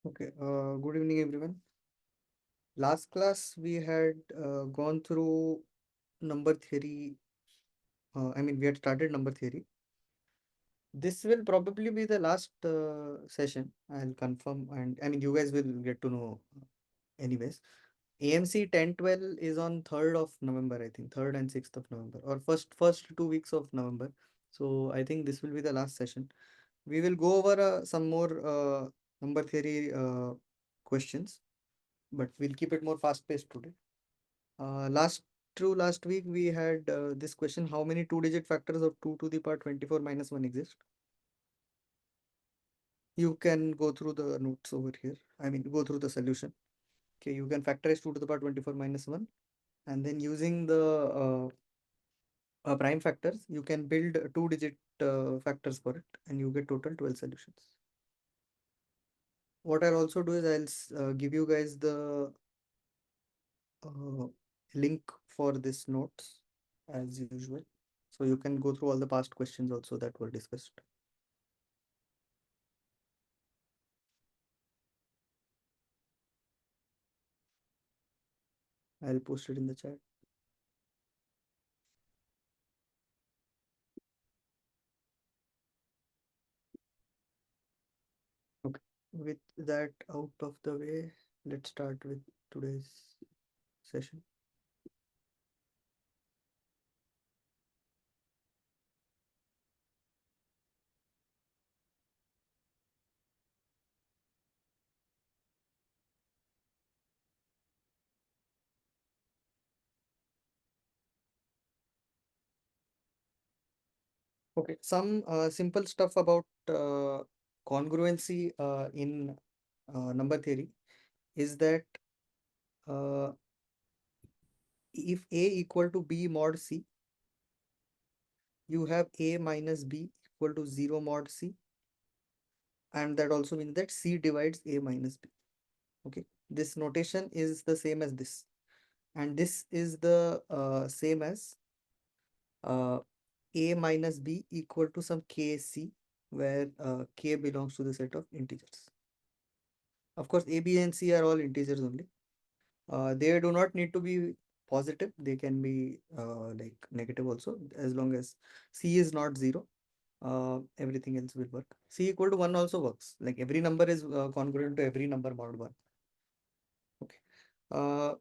Okay, good evening, everyone. Last class we had gone through number theory. We had started number theory. This will probably be the last session. I'll confirm, and you guys will get to know anyways. AMC 10-12 is on 3rd of November, I think, 3rd and 6th of November, or first 2 weeks of November. So I think this will be the last session. We will go over some more number theory questions, but we'll keep it more fast paced today. Last week we had this question: how many two-digit factors of 2 to the power 24 minus 1 exist? You can go through the notes over here. Go through the solution. Okay, you can factorize 2 to the power 24 minus 1, and then using the prime factors, you can build two-digit factors for it, and you get total 12 solutions. What I'll also do is give you guys the uh, link for this notes as usual. So you can go through all the past questions also that were discussed. I'll post it in the chat. Okay. With that out of the way, let's start with today's session. Okay, some simple stuff about congruency in number theory is that uh, if A equal to B mod C, you have A minus B equal to 0 mod C, and that also means that C divides A minus B. Okay, this notation is the same as this, and this is the same as uh, A minus B equal to some KC, where K belongs to the set of integers. Of course, A, B, and C are all integers only. They do not need to be positive. They can be like negative also, as long as C is not 0. Everything else will work. C equal to 1 also works. Like every number is congruent to every number mod 1. Okay. Uh,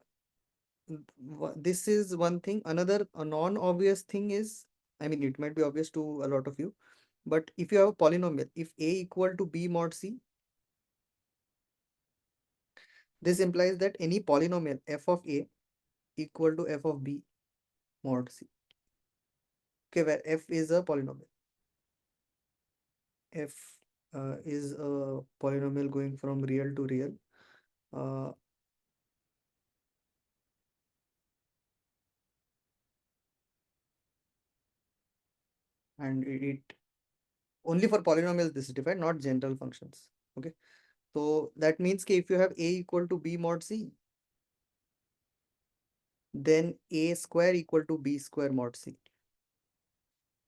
this is one thing. Another a non-obvious thing is, it might be obvious to a lot of you, but if you have a polynomial, if A equal to B mod C, this implies that any polynomial f of A equal to f of B mod C. Okay, where f is a polynomial. F is a polynomial going from real to real. Uh, and it only for polynomials this is defined, not general functions. Okay, so that means if you have A equal to B mod C, then A square equal to B square mod C.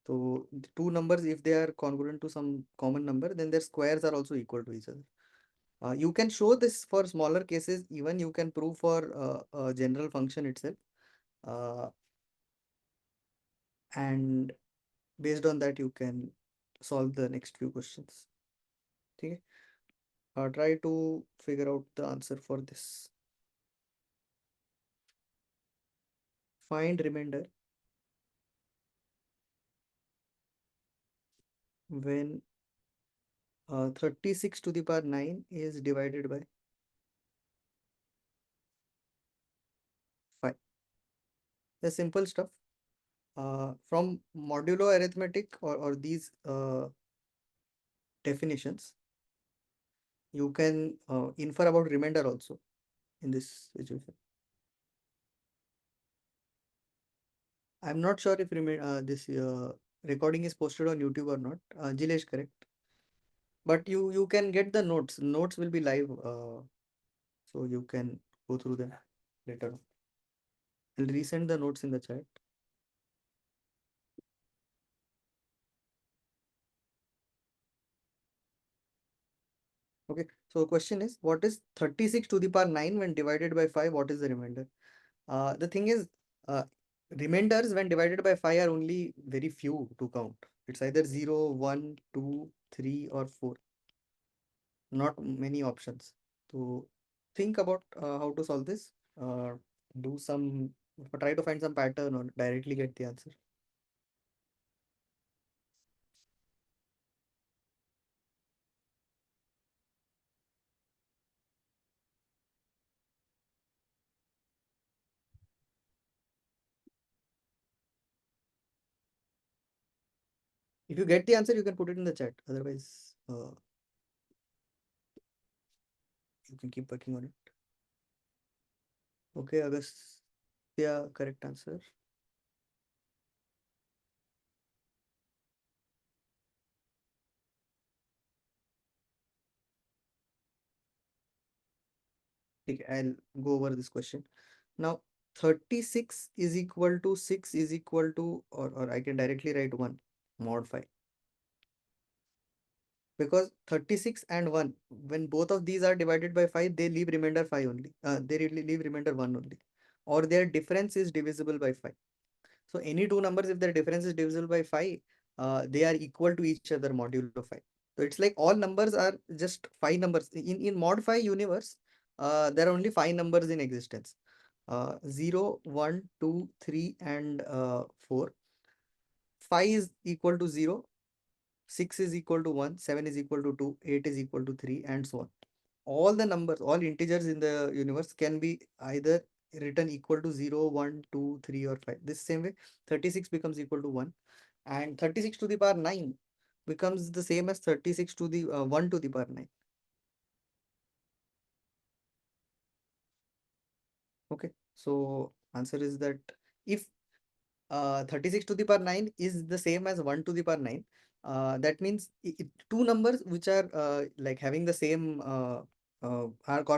So the two numbers, if they are congruent to some common number, then their squares are also equal to each other. You can show this for smaller cases, even you can prove for a general function itself. Uh, and based on that, you can solve the next few questions. Okay. Try to figure out the answer for this. Find remainder when 36 to the power 9 is divided by 5. The simple stuff. From modulo arithmetic or these definitions, you can infer about remainder also in this situation. I'm not sure if this recording is posted on YouTube or not. Jilesh, correct? But you can get the notes. Notes will be live, so you can go through them later on. I'll resend the notes in the chat. Okay, so question is, what is 36 to the power 9 when divided by 5? What is the remainder? The thing is, uh, remainders when divided by 5 are only very few to count. It's either 0, 1, 2, 3, or 4, not many options. So think about how to solve this. Uh, do some, try to find some pattern or directly get the answer. If you get the answer, you can put it in the chat. Otherwise, you can keep working on it. Okay, August. Yeah, correct answer. Okay, I'll go over this question. Now, 36 is equal to 6 is equal to, or I can directly write 1 mod 5. Because 36 and 1, when both of these are divided by 5, they leave remainder 5 only. They really leave remainder 1 only. Or their difference is divisible by 5. So any two numbers, if their difference is divisible by 5, they are equal to each other modulo 5. So it's like all numbers are just 5 numbers. In mod 5 universe, there are only 5 numbers in existence. 0, 1, 2, 3, and 4. 5 is equal to 0, 6 is equal to 1, 7 is equal to 2, 8 is equal to 3, and so on. All the numbers, all integers in the universe can be either written equal to 0, 1, 2, 3, or 5. This same way, 36 becomes equal to 1, and 36 to the power 9 becomes the same as 36 to the 1 to the power 9. Okay, so answer is that if 36 to the power 9 is the same as 1 to the power 9. That means two numbers which are like having the same are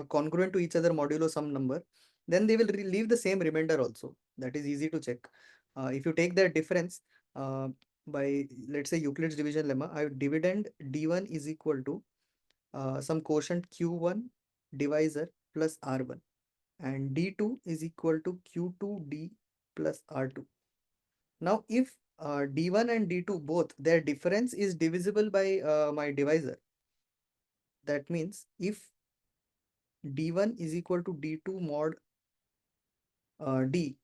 congruent to each other modulo some number, then they will leave the same remainder also. That is easy to check. If you take their difference by, let's say, Euclid's division lemma, I dividend d1 is equal to some quotient q1 divisor plus r1, and d2 is equal to q2d plus r2. Now, if d1 and d2 both, their difference is divisible by my divisor, that means if d1 is equal to d2 mod d,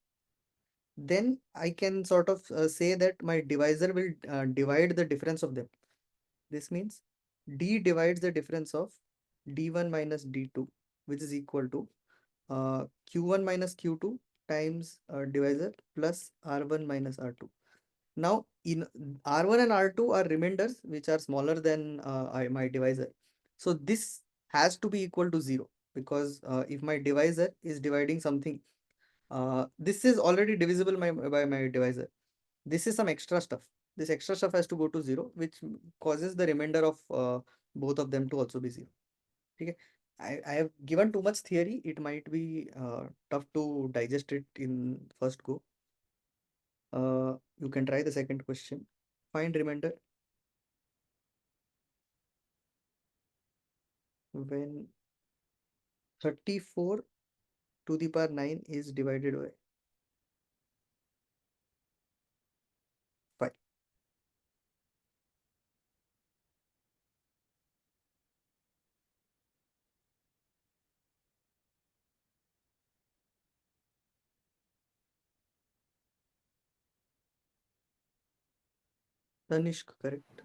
then I can sort of say that my divisor will divide the difference of them. This means d divides the difference of d1 minus d2, which is equal to q1 minus q2 times divisor plus r1 minus r2. Now, in R1 and R2 are remainders which are smaller than my divisor. So this has to be equal to 0, because if my divisor is dividing something, this is already divisible by my divisor. This is some extra stuff. This extra stuff has to go to 0, which causes the remainder of both of them to also be 0. Okay. I have given too much theory. It might be tough to digest it in first go. You can try the second question. Find remainder when 34 to the power 9 is divided by 5. Tanishq, correct.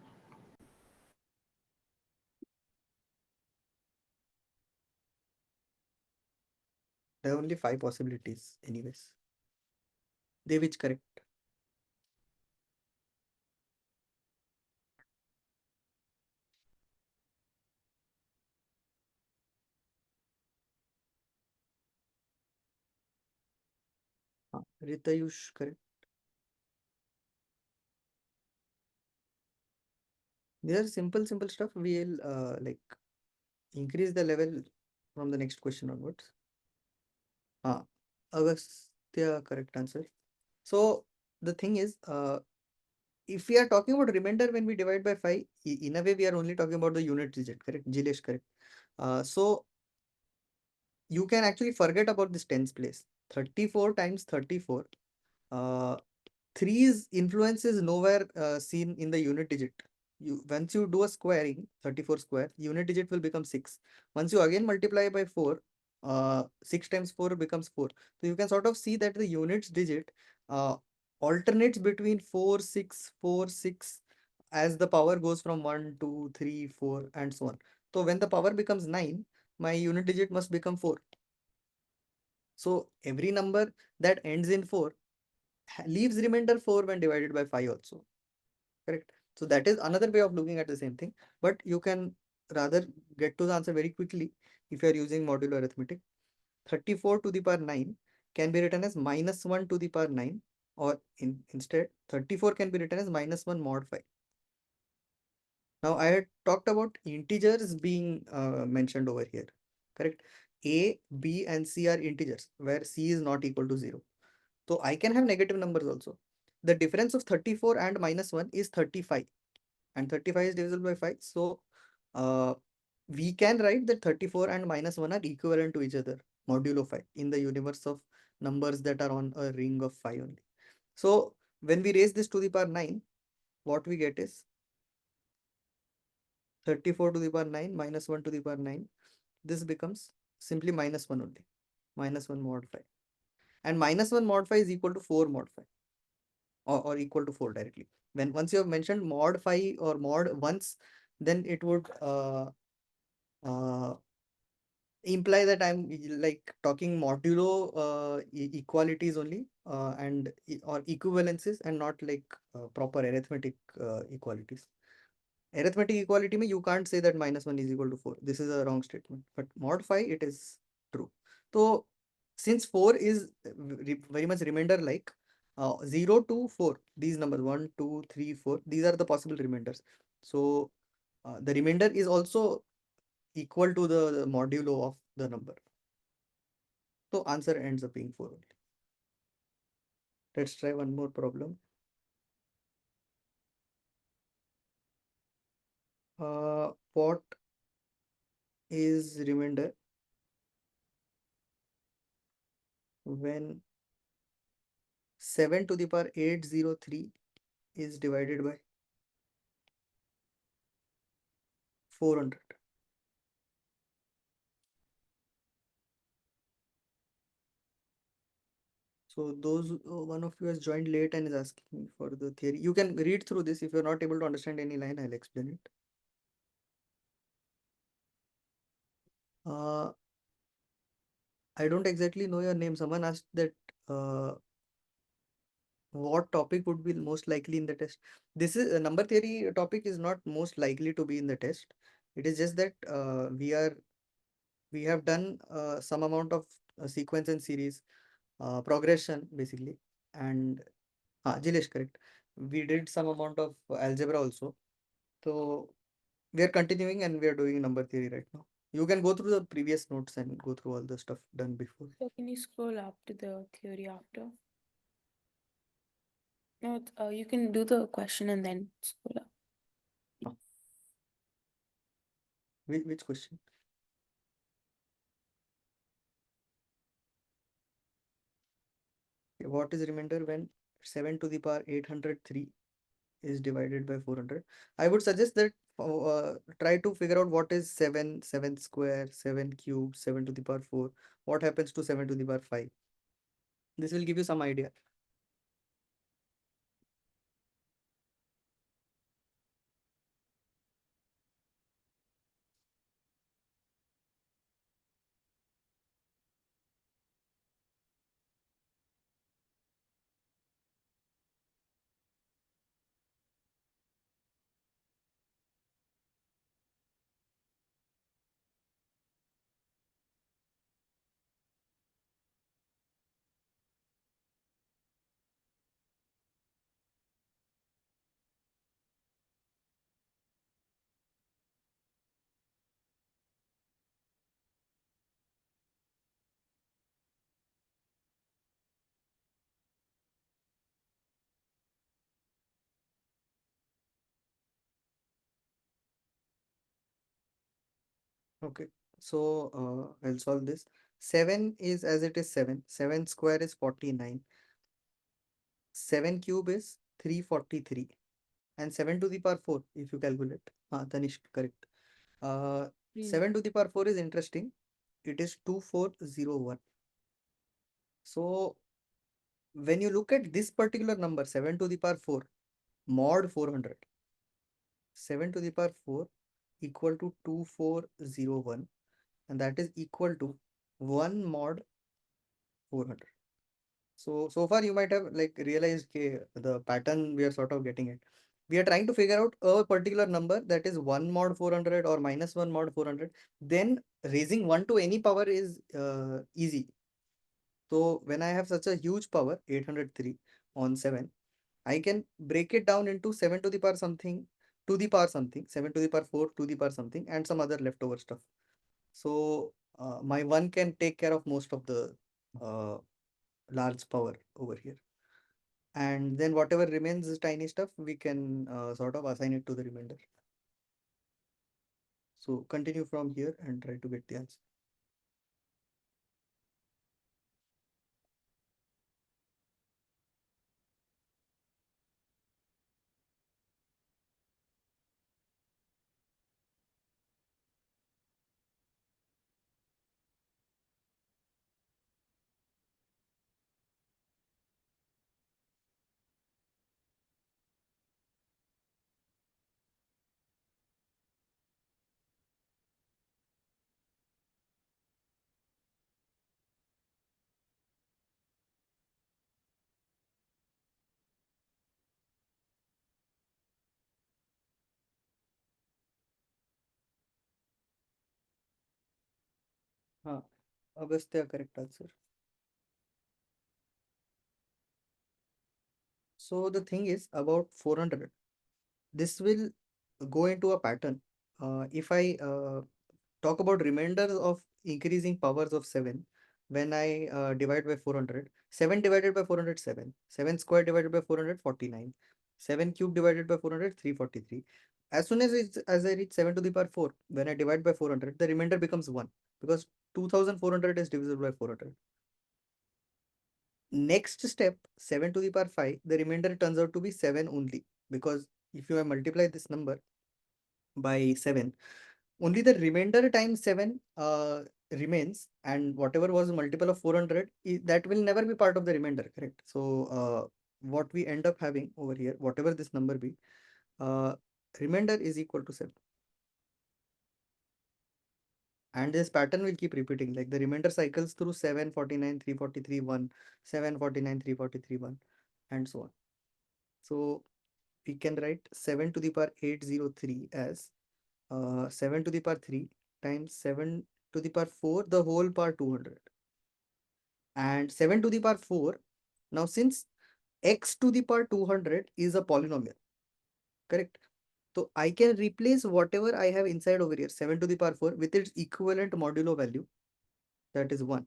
There are only 5 possibilities, anyways. They which correct. Ritayush, correct. These are simple, simple stuff. We'll like increase the level from the next question onwards. Ah, Agastya, correct answer. So the thing is, if we are talking about remainder when we divide by 5, in a way we are only talking about the unit digit, correct? Jilesh, correct. So you can actually forget about this tens place. 34 times 34. Uh, Three's influence is nowhere seen in the unit digit. Once you do a squaring, 34 square, unit digit will become 6. Once you again multiply by 4, 6 times 4 becomes 4. So you can sort of see that the units digit uh, alternates between 4, 6, 4, 6 as the power goes from 1, 2, 3, 4, and so on. So when the power becomes 9, my unit digit must become 4. So every number that ends in 4 leaves remainder 4 when divided by 5 also, correct? So that is another way of looking at the same thing, but you can rather get to the answer very quickly if you are using modulo arithmetic. 34 to the power 9 can be written as minus 1 to the power 9, or instead 34 can be written as minus 1 mod 5. Now I had talked about integers being mentioned over here, correct? A, B and C are integers where C is not equal to 0. So I can have negative numbers also. The difference of 34 and minus 1 is 35, and 35 is divisible by 5. So uh, we can write that 34 and minus 1 are equivalent to each other, modulo 5, in the universe of numbers that are on a ring of 5 only. So when we raise this to the power 9, what we get is 34 to the power 9 minus 1 to the power 9. This becomes simply minus 1 only, minus 1 mod 5. And minus 1 mod 5 is equal to 4 mod 5. Or equal to 4 directly. When once you have mentioned mod 5 or mod once, then it would uh, imply that I'm like talking modulo equalities only, and or equivalences, and not like proper arithmetic equalities. Arithmetic equality mean you can't say that minus 1 is equal to 4. This is a wrong statement. But mod 5 it is true. So since 4 is very much remainder like, 0 to 4, these numbers 1, 2, 3, 4, these are the possible remainders. So the remainder is also equal to the modulo of the number. So answer ends up being 4 only. Let's try one more problem. What is remainder when 7 to the power 803 is divided by 400? So those one of you has joined late and is asking me for the theory. You can read through this. If you're not able to understand any line, I'll explain it. Uh, I don't exactly know your name. Someone asked that what topic would be most likely in the test. This is a number theory topic is not most likely to be in the test. It is just that we have done some amount of sequence and series progression basically, and Jilesh, correct. We did some amount of algebra also. So we are continuing and we are doing number theory right now. You can go through the previous notes and go through all the stuff done before. So can you scroll up to the theory after? No, you can do the question and then scroll up. Uh, which question? Okay, what is remainder when 7 to the power 803 is divided by 400? I would suggest that try to figure out what is 7, 7 square, 7 cube, 7 to the power 4. What happens to 7 to the power 5? This will give you some idea. Okay. So I'll solve this. 7 is as it is 7. 7 square is 49. 7 cube is 343. And 7 to the power 4 if you calculate. Tanish, correct. 7 to the power 4 is interesting. It is 2401. So when you look at this particular number, 7 to the power 4 mod 400, 7 to the power 4 equal to 2401, and that is equal to 1 mod 400. So far you might have like realized the pattern we are sort of getting at. We are trying to figure out a particular number that is 1 mod 400 or minus 1 mod 400. Then raising 1 to any power is easy. So when I have such a huge power, 803 on 7, I can break it down into 7 to the power something, to the power something, 7 to the power 4 to the power something, and some other leftover stuff. So my 1 can take care of most of the uh, large power over here. And then whatever remains is tiny stuff, we can sort of assign it to the remainder. So continue from here and try to get the answer. हाँ, Agastya, correct answer. So the thing is about 400, this will go into a pattern. If I talk about remainders of increasing powers of 7, when I divide by 400, 7 divided by 400, 7. 7 square divided by 400, 49. 7 cube divided by 400, 343. As soon as I reach 7 to the power 4, when I divide by 400, the remainder becomes 1 because 2400 is divisible by 400. Next step, 7 to the power 5, the remainder turns out to be 7 only, because if you have multiplied this number by 7, only the remainder times 7 remains, and whatever was a multiple of 400, that will never be part of the remainder, correct? So what we end up having over here, whatever this number be, uh, remainder is equal to 7. And this pattern will keep repeating, like the remainder cycles through 7, 49, 343, 1, 7, 49, 343, 1, and so on. So we can write 7 to the power 803 as 7 to the power 3 times 7 to the power 4, the whole power 200, and 7 to the power 4. Now since x to the power 200 is a polynomial, correct? So I can replace whatever I have inside over here, 7 to the power 4, with its equivalent modulo value, that is 1.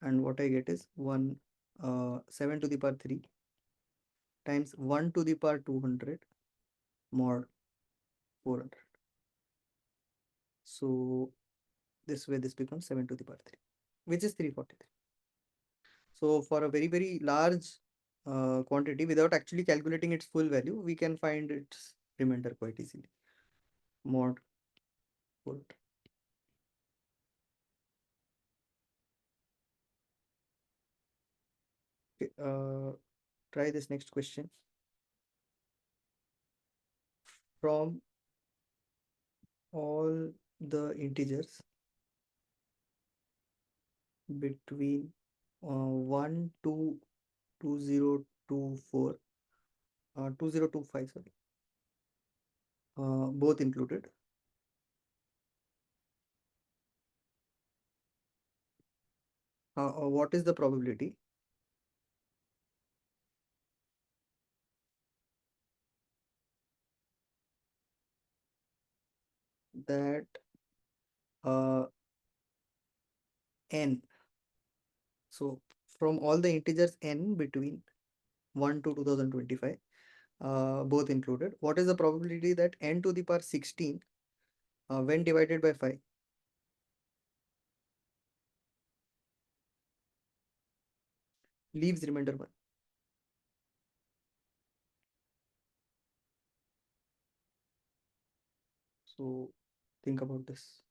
And what I get is 1, 7 to the power 3 times 1 to the power 200 mod 400. So this way this becomes 7 to the power 3, which is 343. So for a very, very large quantity, without actually calculating its full value, we can find its remainder quite easily. Mod 400. Okay, try this next question. From all the integers between 1 to 2024, 2025, sorry, both included, what is the probability that uh, n, so from all the integers n between 1 to 2025, both included, what is the probability that n to the power 16 when divided by 5 leaves remainder 1. So think about this.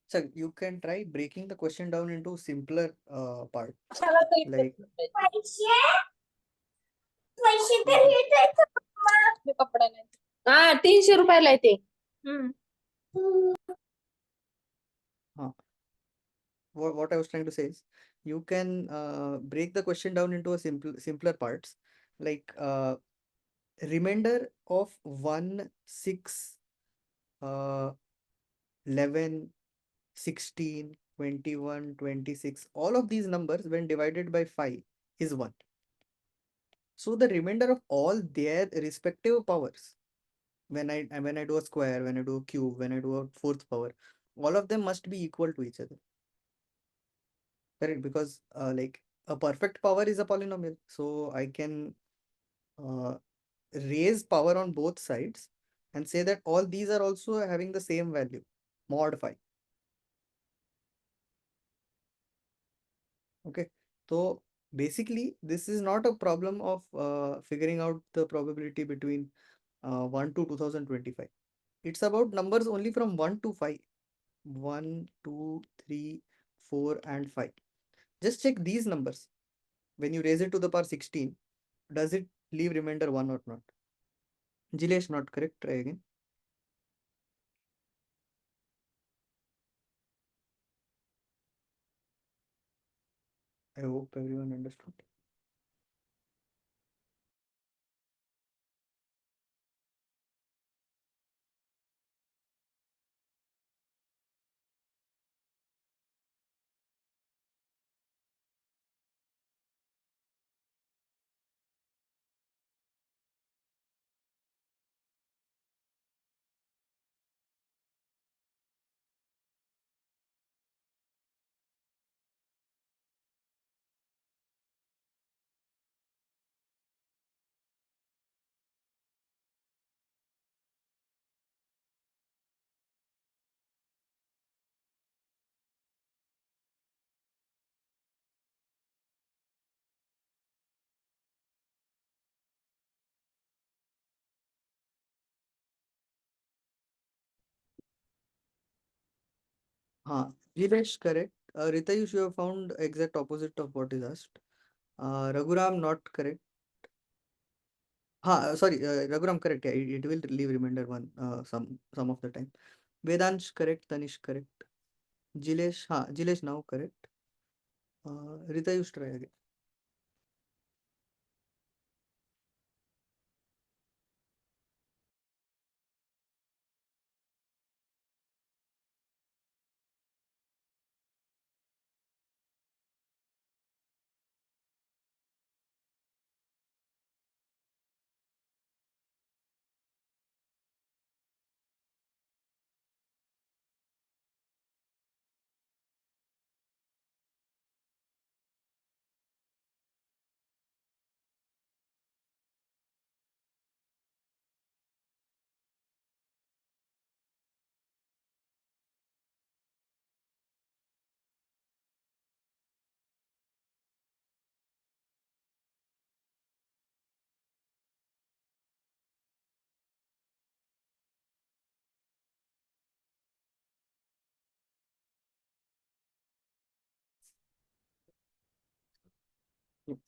So you can try breaking the question down into simpler part. Like कपडा नाही हा 300 रुपयाला आहे ते uh, what I was trying to say is you can break the question down into a simpler parts, like remainder of 1, 6, uh, 11, 16, 21, 26. All of these numbers when divided by 5 is 1. So the remainder of all their respective powers, when I do a square, when I do a cube, when I do a fourth power, all of them must be equal to each other. Correct? Because like a perfect power is a polynomial. So I can uh, raise power on both sides and say that all these are also having the same value, mod 5. Okay. So basically, this is not a problem of figuring out the probability between 1 to 2025. It's about numbers only from 1 to 5. 1, 2, 3, 4, and 5. Just check these numbers. When you raise it to the power 16, does it leave remainder 1 or not? Jilesh, not correct. Try again. I hope everyone understood. Jilesh, correct. Ritayush, you have found exact opposite of what is asked. Raghuram, not correct. Sorry, Raghuram, correct. Yeah, it will leave remainder 1 some of the time. Vedansh, correct. Tanish, correct. Jilesh now correct. Ritayush, try again.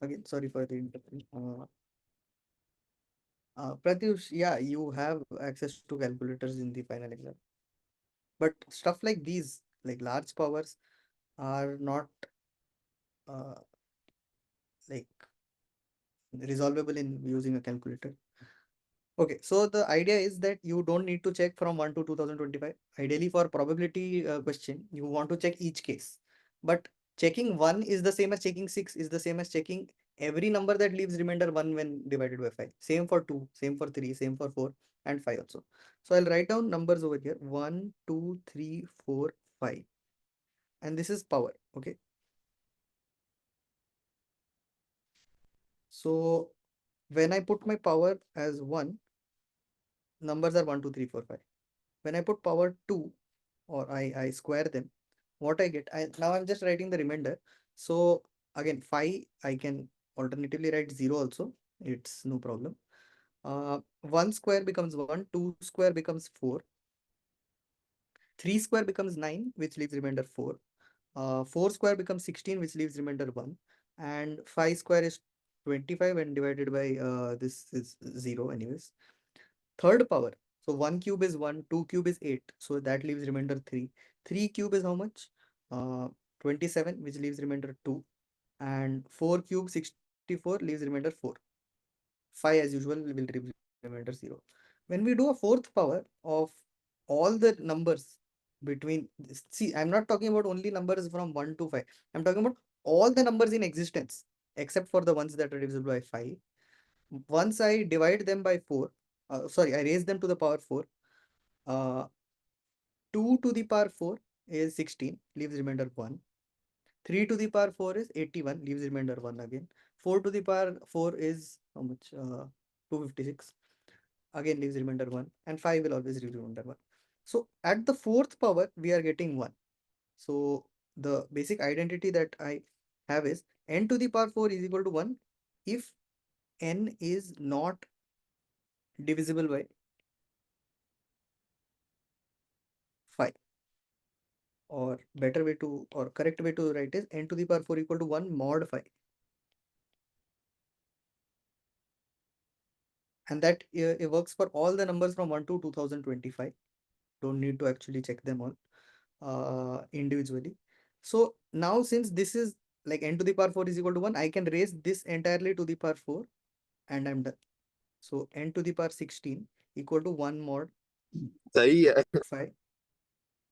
Again, sorry for the interruption. Pratyush, yeah, you have access to calculators in the final exam. But stuff like these, like large powers, are not uh, like resolvable in using a calculator. Okay, so the idea is that you don't need to check from 1 to 2025. Ideally, for probability question, you want to check each case. But checking 1 is the same as checking 6, is the same as checking every number that leaves remainder 1 when divided by 5. Same for 2, same for 3, same for 4, and 5 also. So I'll write down numbers over here: 1, 2, 3, 4, 5. And this is power. Okay. So when I put my power as 1, numbers are 1, 2, 3, 4, 5. When I put power 2, or I square them, what I get, now I'm just writing the remainder. So again, 5, I can alternatively write 0 also. It's no problem. 1 square becomes 1, 2 square becomes 4, 3 square becomes 9, which leaves remainder 4. 4 square becomes 16, which leaves remainder 1. And 5 square is 25, and divided by this is 0 anyways. Third power. So 1 cube is 1, 2 cube is 8. So that leaves remainder 3. 3 cube is how much? Uh, 27, which leaves remainder 2. And 4 cube 64 leaves remainder 4. 5 as usual will leave remainder 0. When we do a fourth power of all the numbers between, see, I'm not talking about only numbers from 1 to 5. I'm talking about all the numbers in existence except for the ones that are divisible by 5. Once I divide them by 4, sorry, I raise them to the power 4. Uh, 2 to the power 4 is 16, leaves remainder 1. 3 to the power 4 is 81, leaves remainder 1 again. 4 to the power 4 is how much? 256, again leaves remainder 1. And 5 will always leave remainder 1. So at the fourth power, we are getting 1. So the basic identity that I have is n to the power 4 is equal to 1 if n is not divisible by 5. Or better way to, or correct way to write is n to the power 4 equal to 1 mod 5. And that it works for all the numbers from 1 to 2025. Don't need to actually check them all individually. So now, since this is like n to the power 4 is equal to 1, I can raise this entirely to the power 4, and I'm done. So n to the power 16 equal to 1 mod सही है. 5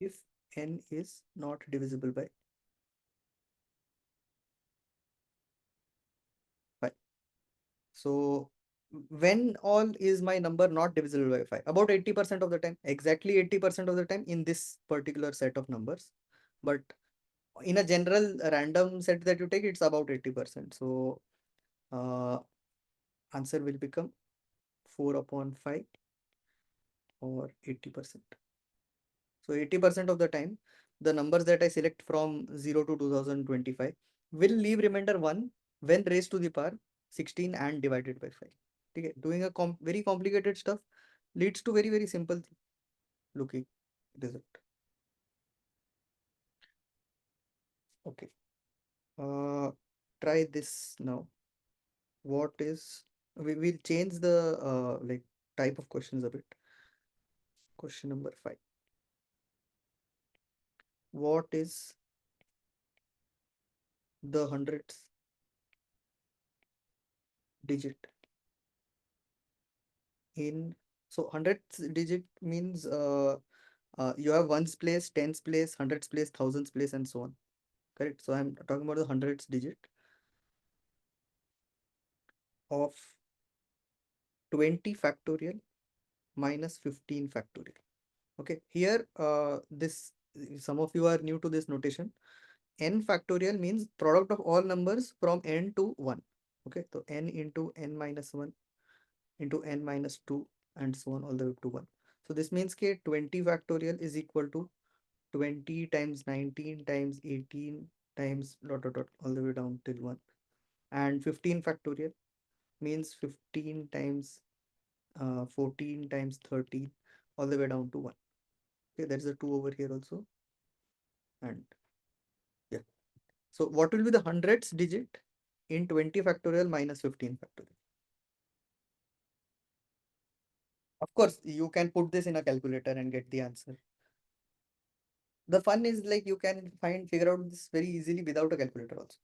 if n is not divisible by 5. So when all is my number not divisible by 5? About 80% of the time, exactly 80% of the time in this particular set of numbers. But in a general random set that you take, it's about 80%. So uh, answer will become 4 upon 5, or 80%. So 80% of the time, the numbers that I select from 0 to 2025 will leave remainder 1 when raised to the power 16 and divided by 5. Okay, doing a very complicated stuff leads to very, very simple looking result. Okay. Uh, Try this now. What is, we will change the like type of questions a bit. Question number 5. What is the hundredths digit in, so hundredths digit means you have ones place, tens place, hundreds place, thousands place, and so on. Correct. So I'm talking about the hundreds digit of 20 factorial minus 15 factorial. Okay, here this, some of you are new to this notation. N factorial means product of all numbers from n to 1. Okay, so n into n minus 1 into n minus 2, and so on all the way to 1. So this means k 20 factorial is equal to 20 times 19 times 18 times dot dot dot all the way down till 1. And 15 factorial means 15 times 14 times 13 all the way down to 1. Okay, there's a 2 over here also. And yeah, so what will be the hundreds digit in 20 factorial minus 15 factorial. Of course, you can put this in a calculator and get the answer. The fun is like you can figure out this very easily without a calculator also.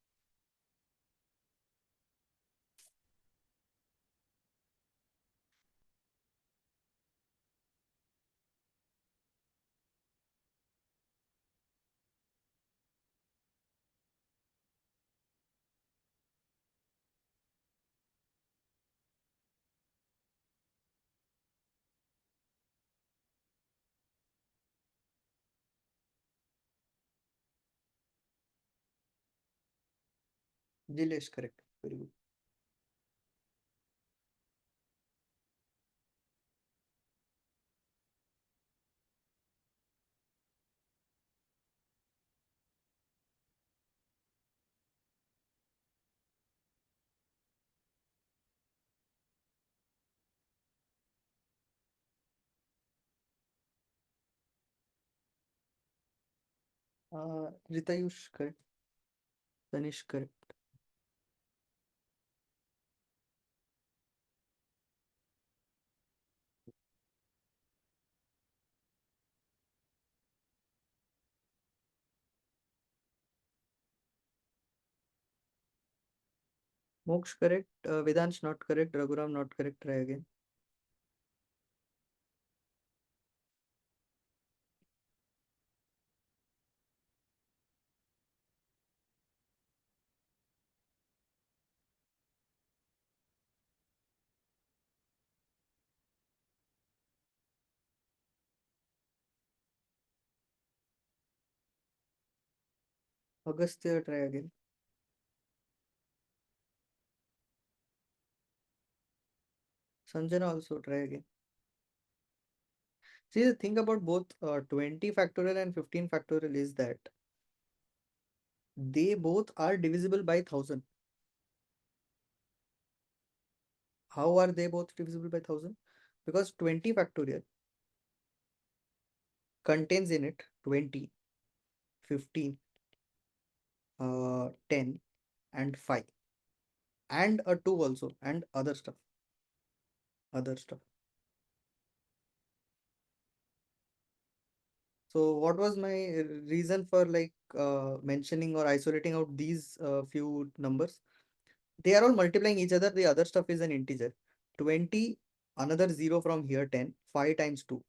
Jilesh, correct. Very good. Ritayush, correct. Tanish, correct. Moksh, correct. Vedansh, not correct. Raghuram, not correct. Try again. Agastya, try again. Sanjana, also try again. See, the thing about both 20 factorial and 15 factorial is that they both are divisible by 1000. How are they both divisible by 1000? Because 20 factorial contains in it 20, 15, 10, and 5, and a 2 also, and other stuff. Other stuff. So, what was my reason for like mentioning or isolating out these few numbers? They are all multiplying each other. The other stuff is an integer. 20, another 0 from here, 10, 5 times 2.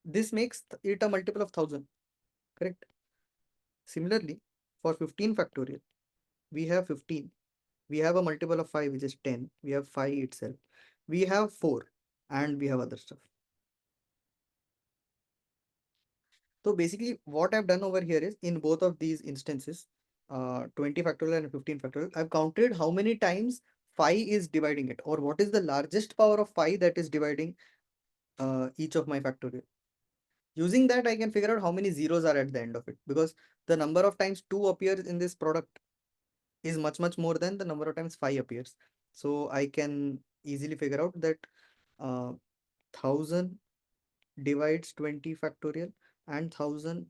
This makes it a multiple of 1000, correct? Similarly, for 15 factorial, we have 15. We have a multiple of 5, which is 10. We have 5 itself. We have 4, and we have other stuff. So basically, what I've done over here is in both of these instances, 20 factorial and 15 factorial, I've counted how many times 5 is dividing it, or what is the largest power of 5 that is dividing each of my factorial. Using that, I can figure out how many zeros are at the end of it, because the number of times 2 appears in this product is much, much more than the number of times 5 appears. So I can easily figure out that 1000 divides 20 factorial and 1000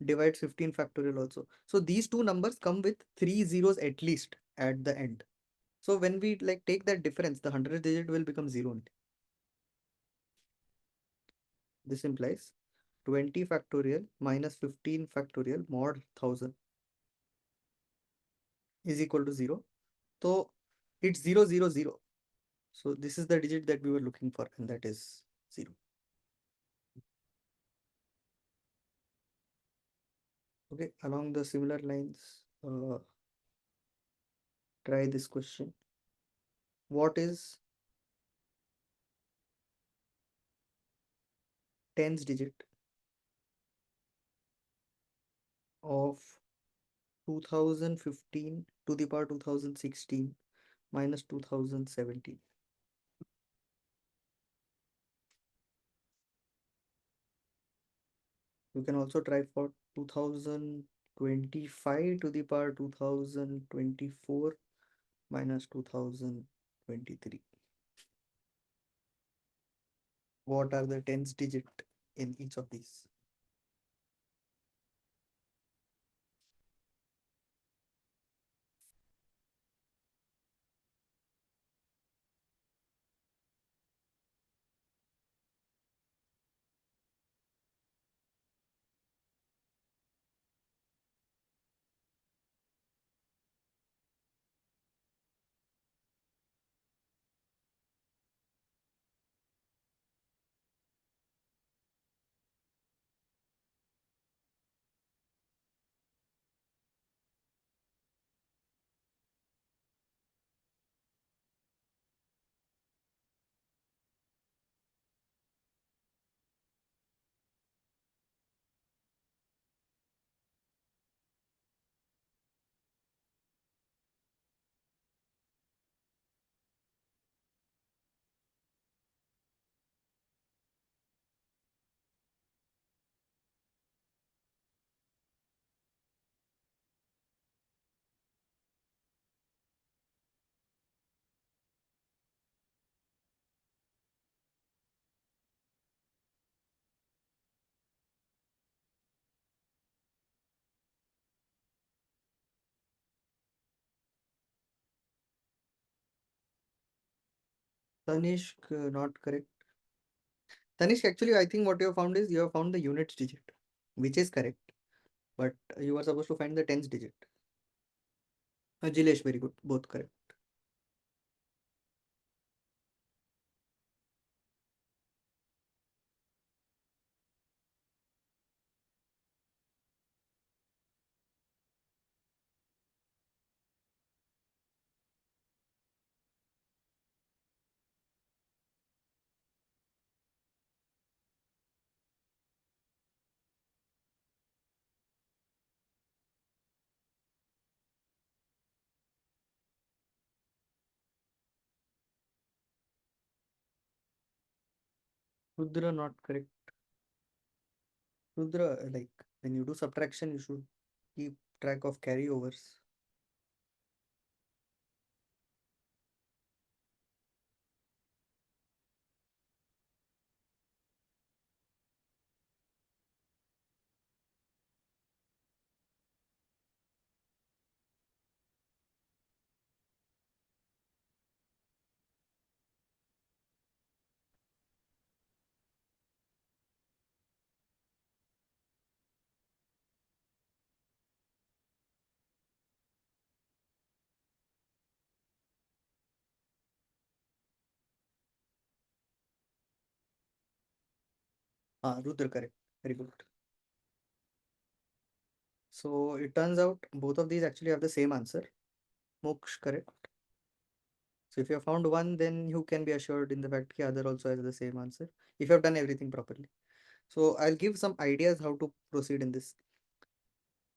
divides 15 factorial also. So these two numbers come with 3 zeros at least at the end. So when we like take that difference, the 100th digit will become 0 only. This implies 20 factorial minus 15 factorial mod 1000 is equal to 0. So it's 0, 0, 0. So this is the digit that we were looking for, and that is 0. Okay, along the similar lines, try this question. What is tens digit of 2015 to the power 2016 minus 2017? You can also try for 2025 to the power 2024 minus 2023. What are the tens digit in each of these? Tanishk, not correct. Tanishk, actually, I think what you have found is you have found the units digit, which is correct, but you are supposed to find the tens digit. Jilesh, very good. Both correct. Rudra, not correct. Rudra, like when you do subtraction, you should keep track of carryovers. Ah, Rudra, correct. Very good. So it turns out both of these actually have the same answer. Moksh, correct. So if you have found one, then you can be assured in the fact the other also has the same answer. If you have done everything properly. So I'll give some ideas how to proceed in this.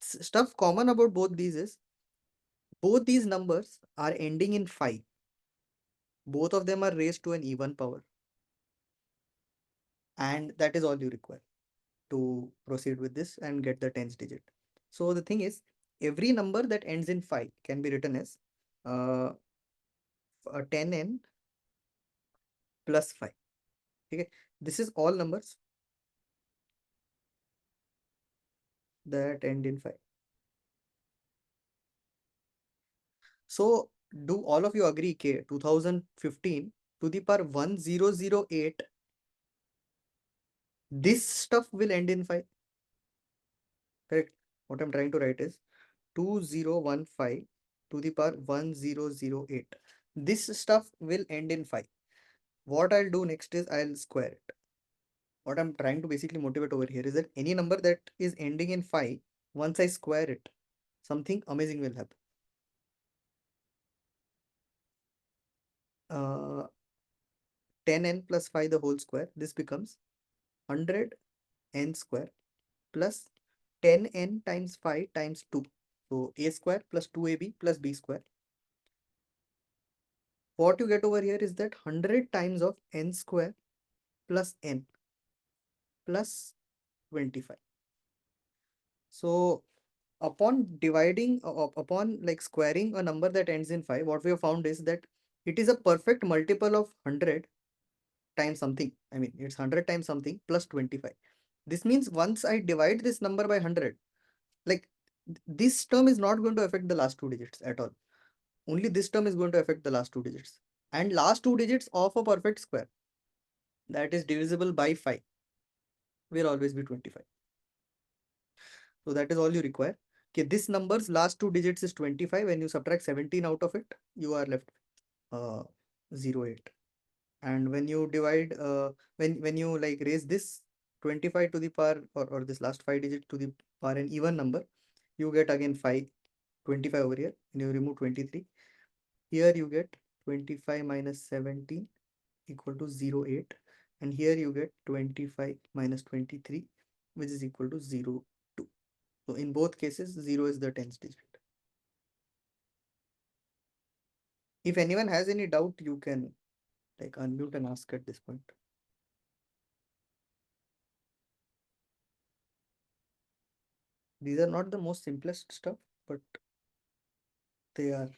Stuff common about both these is both these numbers are ending in 5. Both of them are raised to an even power. And that is all you require to proceed with this and get the tens digit. So the thing is, every number that ends in 5 can be written as uh, 10n plus 5. Okay, this is all numbers that end in 5. So do all of you agree K 2015 to the power 1008, this stuff will end in 5? Correct. What I'm trying to write is 2015 to the power 1008. This stuff will end in 5. What I'll do next is I'll square it. What I'm trying to basically motivate over here is that any number that is ending in 5, once I square it, something amazing will happen. 10n plus 5 the whole square, this becomes 100n square plus 10n times 5 times 2. So a square plus 2ab plus b square. What you get over here is that 100 times of n square plus n plus 25. So upon dividing, upon like squaring a number that ends in 5, what we have found is that it is a perfect multiple of 100 times something. I mean, it's 100 times something plus 25. This means once I divide this number by 100, like this term is not going to affect the last two digits at all. Only this term is going to affect the last two digits. And last two digits of a perfect square that is divisible by 5 will always be 25. So that is all you require. Okay, this number's last two digits is 25. When you subtract 17 out of it, you are left uh 08. And when you divide when you like raise this 25 to the power, or this last five digit to the power an even number, you get again 25 over here, and you remove 23. Here you get 25 minus 17 equal to 08, and here you get 25 minus 23, which is equal to 02. So in both cases 0 is the tens digit. If anyone has any doubt, you can like unmute and ask at this point. These are not the most simplest stuff, but they are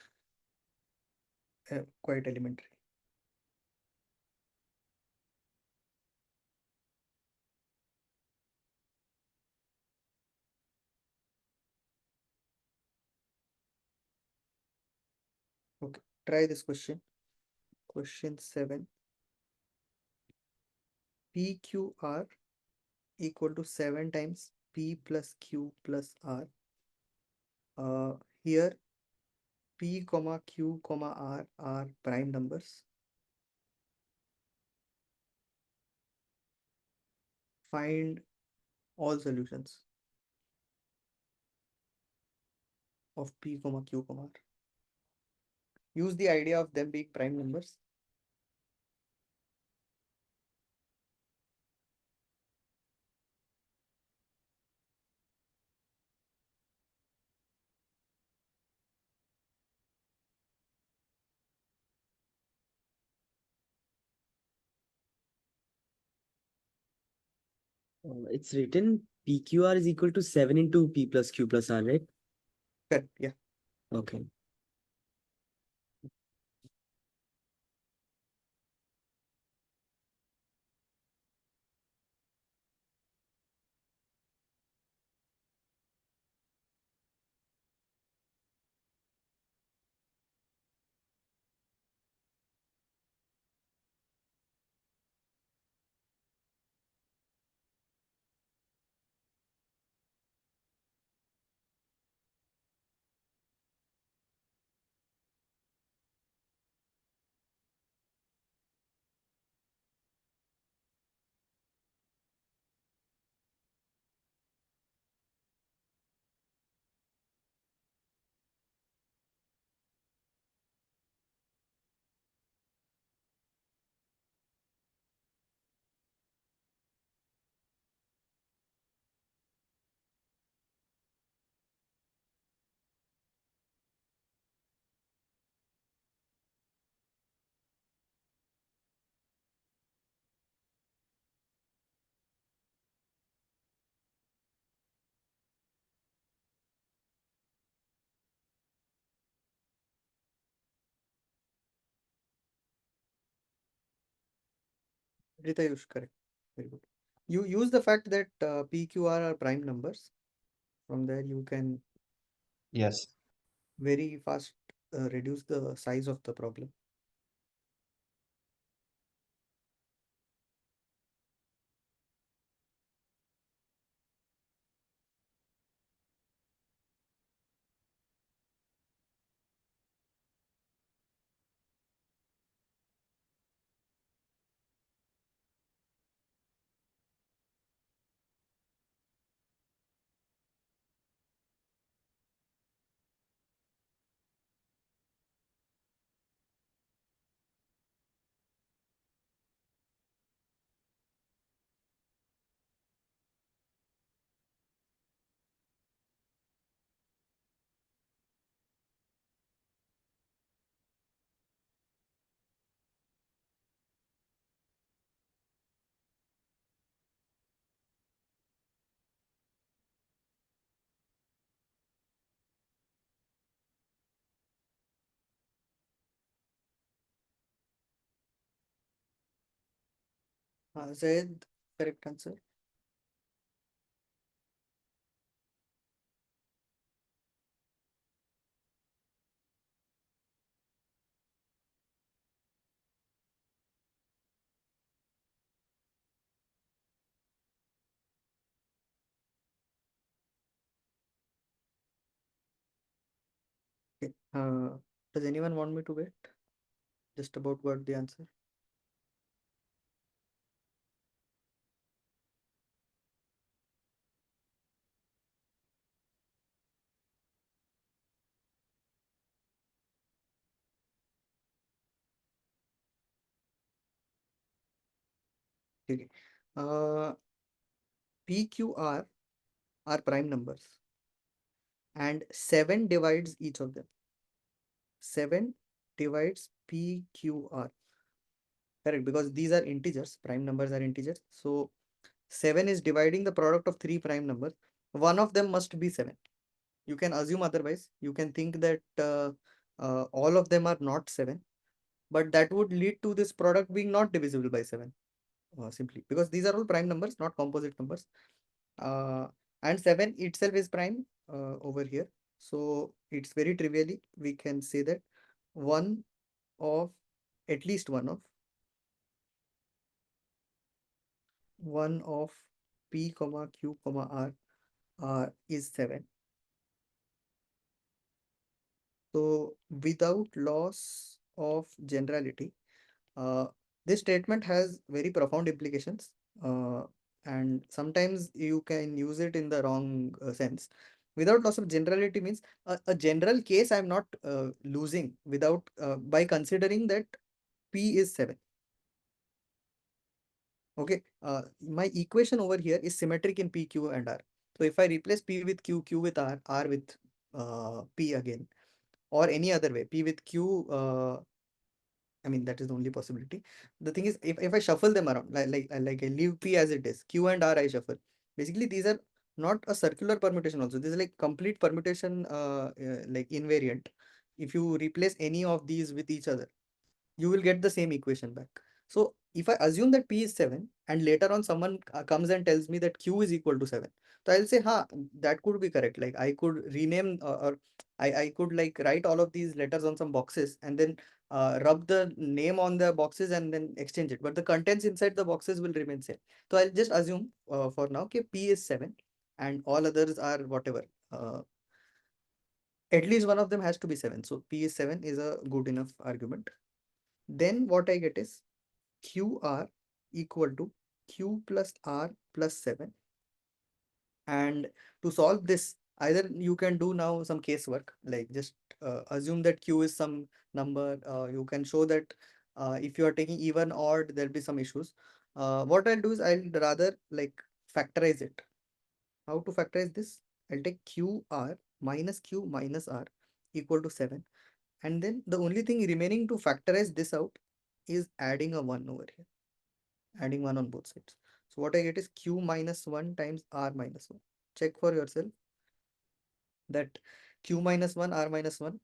quite elementary. Okay, try this question. Question 7. PQR equal to 7 times P plus Q plus R. Uh, Here P comma Q comma R are prime numbers. Find all solutions of P comma Q comma R. Use the idea of them being prime numbers. It's written PQR is equal to 7 into P plus Q plus R, right? Correct, yeah. Okay. Ritayush, correct. Very good. You use the fact that PQR are prime numbers. From there, you can Yes. very fast reduce the size of the problem. Zaid, correct answer. Okay. Does anyone want me to wait? Just about what the answer? Okay. Uh, PQR are prime numbers and 7 divides each of them. 7 divides PQR. Correct, because these are integers, prime numbers are integers. So 7 is dividing the product of 3 prime numbers. One of them must be 7. You can assume otherwise. You can think that all of them are not 7, but that would lead to this product being not divisible by 7. Simply because these are all prime numbers, not composite numbers. Uh, and 7 itself is prime over here. So it's very trivially, we can say that one of, at least one of 1 of p comma q comma r is 7. So without loss of generality, uh, this statement has very profound implications, uh, and sometimes you can use it in the wrong sense. Without loss of generality means a general case I'm not losing without by considering that p is 7. Okay, my equation over here is symmetric in p, q, and r. So if I replace p with q, q with r with p again, or any other way, p with q, I mean, that is the only possibility. The thing is, if I shuffle them around, like I leave P as it is, Q and R I shuffle. Basically, these are not a circular permutation also. This is like complete permutation, like invariant. If you replace any of these with each other, you will get the same equation back. So if I assume that P is 7 and later on someone comes and tells me that Q is equal to 7, so I'll say, ha, that could be correct. Like I could rename or I could like write all of these letters on some boxes and then rub the name on the boxes and then exchange it. But the contents inside the boxes will remain same. So I'll just assume for now, okay, P is 7 and all others are whatever. At least one of them has to be 7. So P is 7 is a good enough argument. Then what I get is QR equal to Q plus R plus 7. And to solve this, either you can do now some casework, like just assume that Q is some number. You can show that if you are taking even odd, there'll be some issues. What I'll do is I'll rather like factorize it. How to factorize this? I'll take QR minus Q minus R equal to 7. And then the only thing remaining to factorize this out is adding a 1 over here, adding 1 on both sides. So what I get is q minus 1 times r minus 1. Check for yourself that q minus 1 r minus 1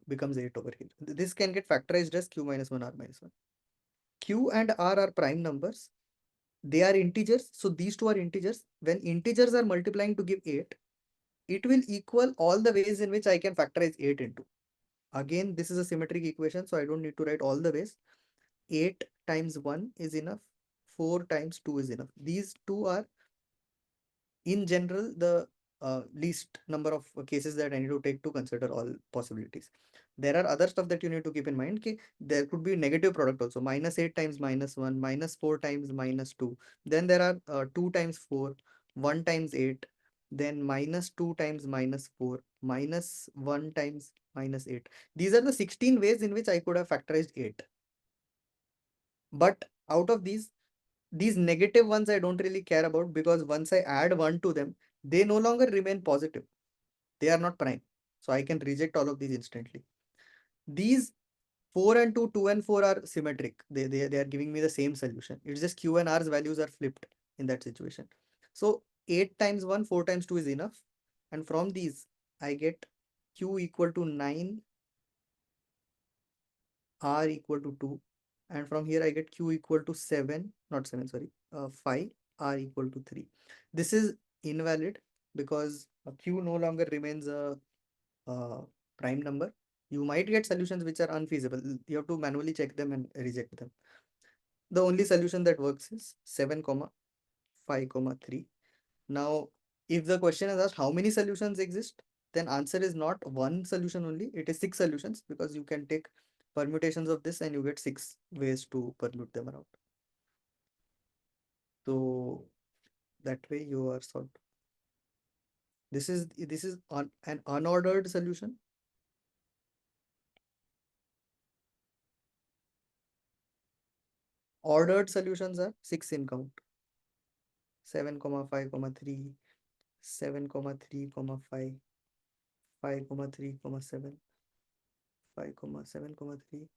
becomes 8 over here. This can get factorized as q minus 1 r minus 1. Q and r are prime numbers. They are integers. So these two are integers. When integers are multiplying to give 8, it will equal all the ways in which I can factorize 8 into. Again, this is a symmetric equation, so I don't need to write all the ways. 8 times 1 is enough. 4 times 2 is enough. These two are in general the least number of cases that I need to take to consider all possibilities. There are other stuff that you need to keep in mind. Okay, there could be negative product also. Minus 8 times minus 1, minus 4 times minus 2. Then there are 2 times 4, 1 times 8, then minus 2 times minus 4, minus 1 times minus 8. These are the 16 ways in which I could have factorized 8. But out of these negative ones I don't really care about, because once I add 1 to them, they no longer remain positive. They are not prime. So I can reject all of these instantly. These 4 and 2, 2 and 4 are symmetric. They are giving me the same solution. It's just Q and R's values are flipped in that situation. So 8 times 1, 4 times 2 is enough. And from these, I get Q equal to 9, R equal to 2. And from here I get Q equal to 7, not 7, sorry, 5, R equal to 3. This is invalid because Q no longer remains a prime number. You might get solutions which are unfeasible. You have to manually check them and reject them. The only solution that works is 7, 5, 3. Now, if the question is asked how many solutions exist, then answer is not one solution only. It is 6 solutions, because you can take permutations of this and you get 6 ways to permute them around. So that way you are solved. This is on an unordered solution. Ordered solutions are 6 in count. 7, 5, 3, 7, 3, 5, 5, 3, 7, 5, 7, 3,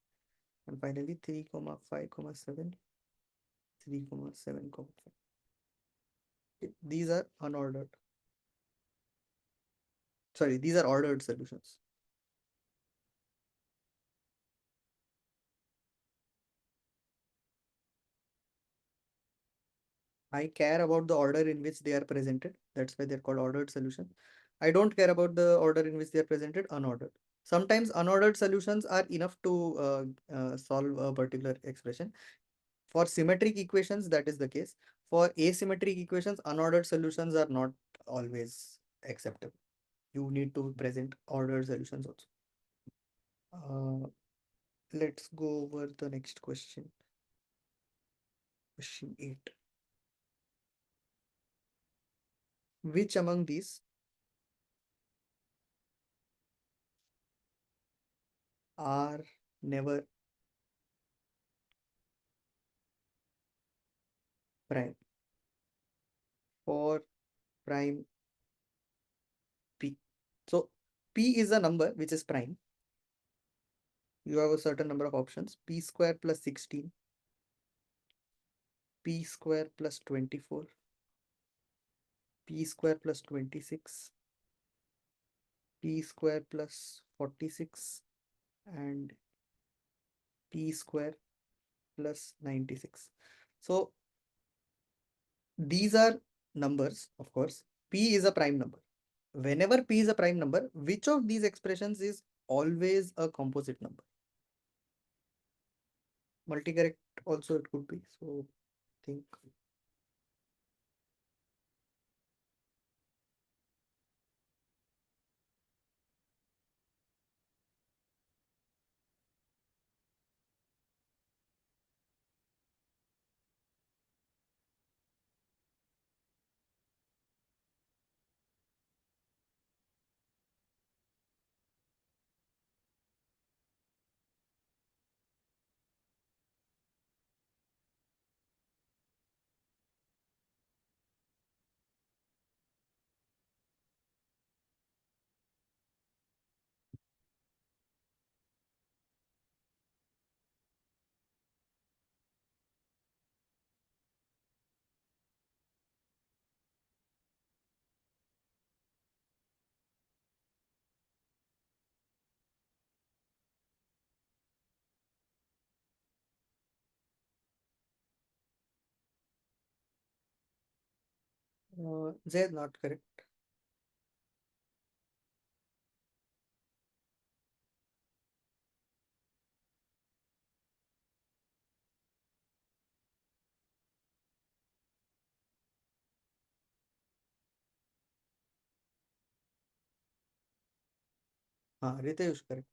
and finally 3, 5, 7, 3, 7, 5. These are unordered. Sorry, these are ordered solutions. I care about the order in which they are presented. That's why they're called ordered solution. I don't care about the order in which they are presented, unordered. Sometimes unordered solutions are enough to solve a particular expression. For symmetric equations, that is the case. For asymmetric equations, unordered solutions are not always acceptable. You need to present ordered solutions also. Let's go over the next question. Question 8. Which among these are never prime for prime p? So p is a number which is prime. You have a certain number of options: p square plus 16, p square plus 24, p square plus 26, p square plus 46, and p square plus 96. So these are numbers, of course. P is a prime number. Whenever p is a prime number, which of these expressions is always a composite number? Multi-correct also it could be. So think. They're not correct. Ritesh correct.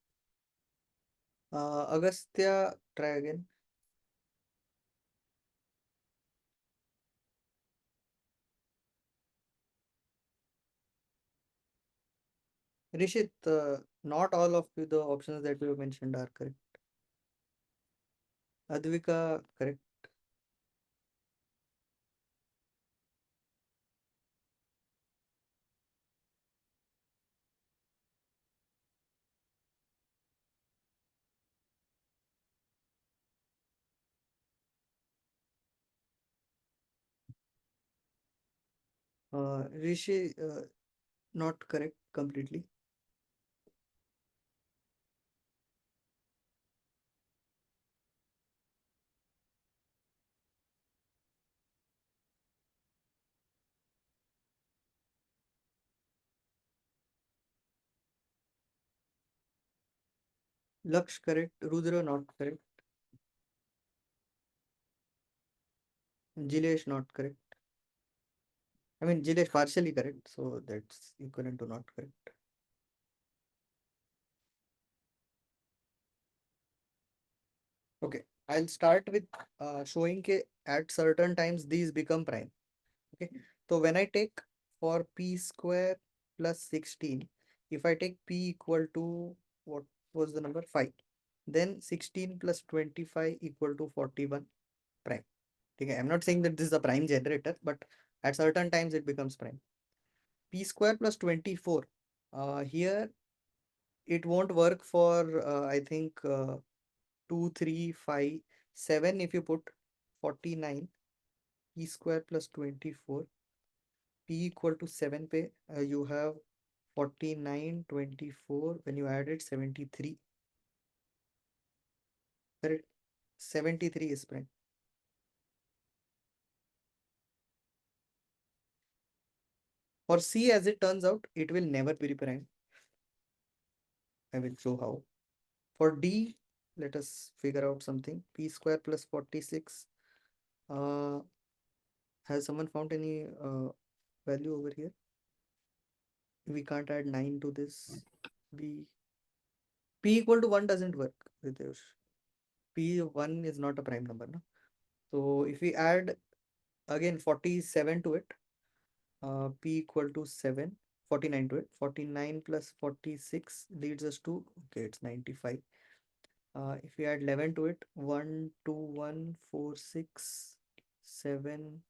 Agastya, try again. Rishit, not all of the options that you mentioned are correct. Advika, correct. Rishi, not correct completely. Laksh, correct. Rudra, not correct. Jilesh, not correct. I mean, Jilesh partially correct, so that's equivalent to not correct. Okay, I'll start with showing at certain times these become prime. Okay, so when I take for p square plus 16, if I take p equal to what was the number 5, then 16 plus 25 equal to 41 prime. Okay, I'm not saying that this is a prime generator, but at certain times it becomes prime. P square plus 24. Here it won't work for I think 2, 3, 5, 7. If you put 49, p square plus 24, p equal to 7 pe, you have 49, 24. When you add it, 73. Correct. 73 is prime. For C, as it turns out, it will never be prime. I will show how. For D, let us figure out something. P square plus 46 Uh, has someone found any value over here? We can't add 9 to this. B P equal to 1 doesn't work, Ritesh. P1 is not a prime number, no? So if we add again 47 to it, P equal to 7, 49 to it. 49 plus 46 leads us to, okay, it's 95. If we add 11 to it, 1, 2, 1, 4, 6, 7,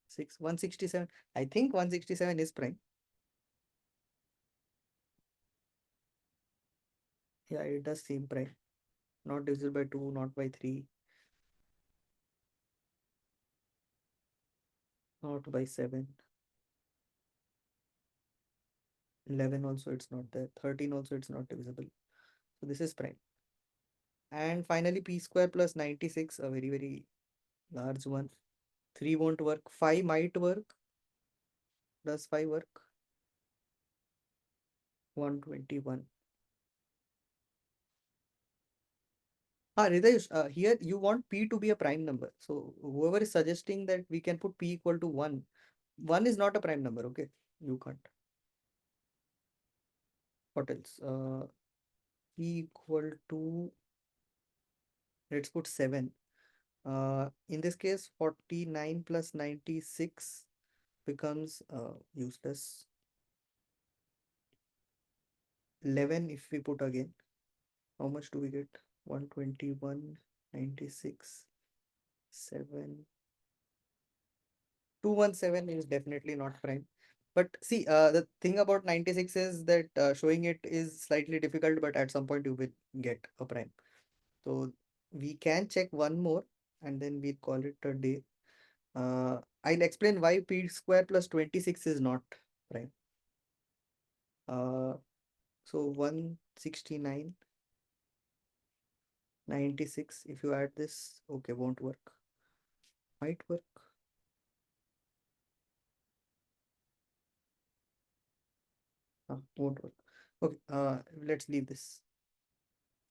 6, 167. I think 167 is prime. Yeah, it does seem prime. Not divisible by 2, not by 3, not by 7. 11 also it's not there. 13 also it's not divisible. So this is prime. And finally p square plus 96, a very, very large one. 3 won't work. 5 might work. Does 5 work? 121. Hridayesh, here you want p to be a prime number. So whoever is suggesting that we can put p equal to 1, 1 is not a prime number, okay? You can't. What else? P equal to, let's put 7. In this case, 49 plus 96 becomes useless. 11 if we put again. How much do we get? 121, 96, 7. 217 is definitely not prime. But see, the thing about 96 is that showing it is slightly difficult, but at some point you will get a prime. So we can check one more and then we call it a day. I'll explain why p square plus 26 is not prime. Uh, so 169, 96, if you add this, okay, won't work. Might work. Won't work. Okay, let's leave this.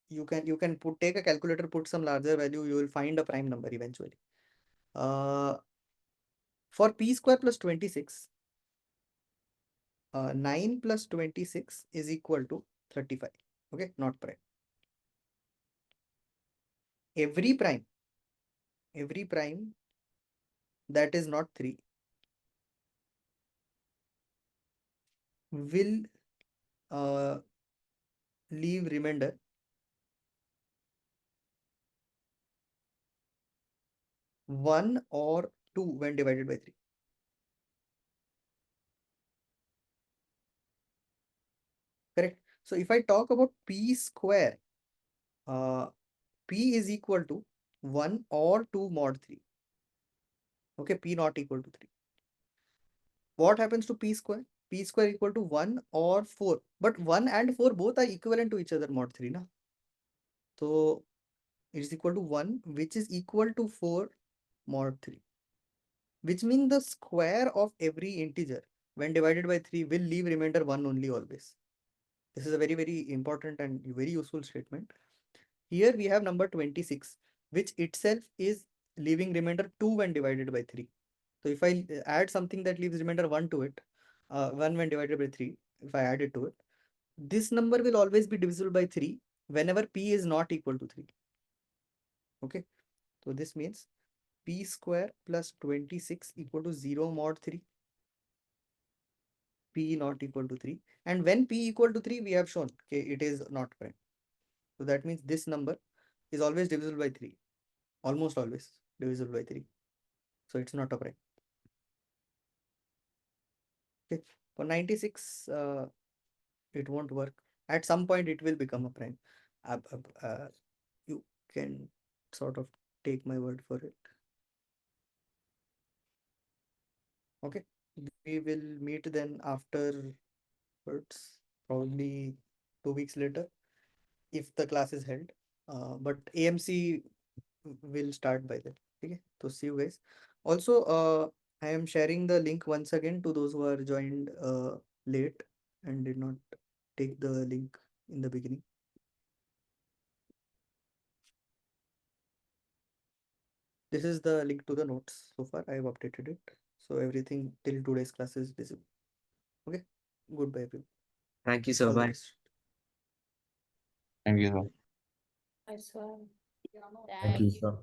You can put take a calculator, put some larger value, you will find a prime number eventually. Uh, for p square plus 26, 9 plus 26 is equal to 35. Okay, not prime. Every prime, every prime that is not 3 will uh, leave remainder 1 or 2 when divided by 3. Correct. So if I talk about p square, uh, p is equal to 1 or 2 mod 3. Okay, p not equal to 3. What happens to p square? P square equal to 1 or 4. But 1 and 4 both are equivalent to each other mod 3, na? So it is equal to 1, which is equal to 4 mod 3. Which means the square of every integer when divided by 3 will leave remainder 1 only always. This is a very, very important and very useful statement. Here we have number 26, which itself is leaving remainder 2 when divided by 3. So if I add something that leaves remainder 1 to it, 1 when divided by 3, if I add it to it, this number will always be divisible by 3 whenever p is not equal to 3. Okay, so this means p square plus 26 equal to 0 mod 3, p not equal to 3. And when p equal to 3, we have shown, okay, it is not prime. So that means this number is always divisible by 3, almost always divisible by 3. So it's not a prime. Okay, for 96, it won't work. At some point, it will become a prime. You can sort of take my word for it. Okay, we will meet then afterwards, probably 2 weeks later, if the class is held. But AMC will start by then. Okay, so see you guys. Also, I am sharing the link once again to those who are joined late and did not take the link in the beginning. This is the link to the notes. So far, I have updated it. So everything till today's class is visible. Okay. Goodbye, everyone. Thank you, sir. All the Bye. best. Thank you, sir. I swear. Thank you, sir.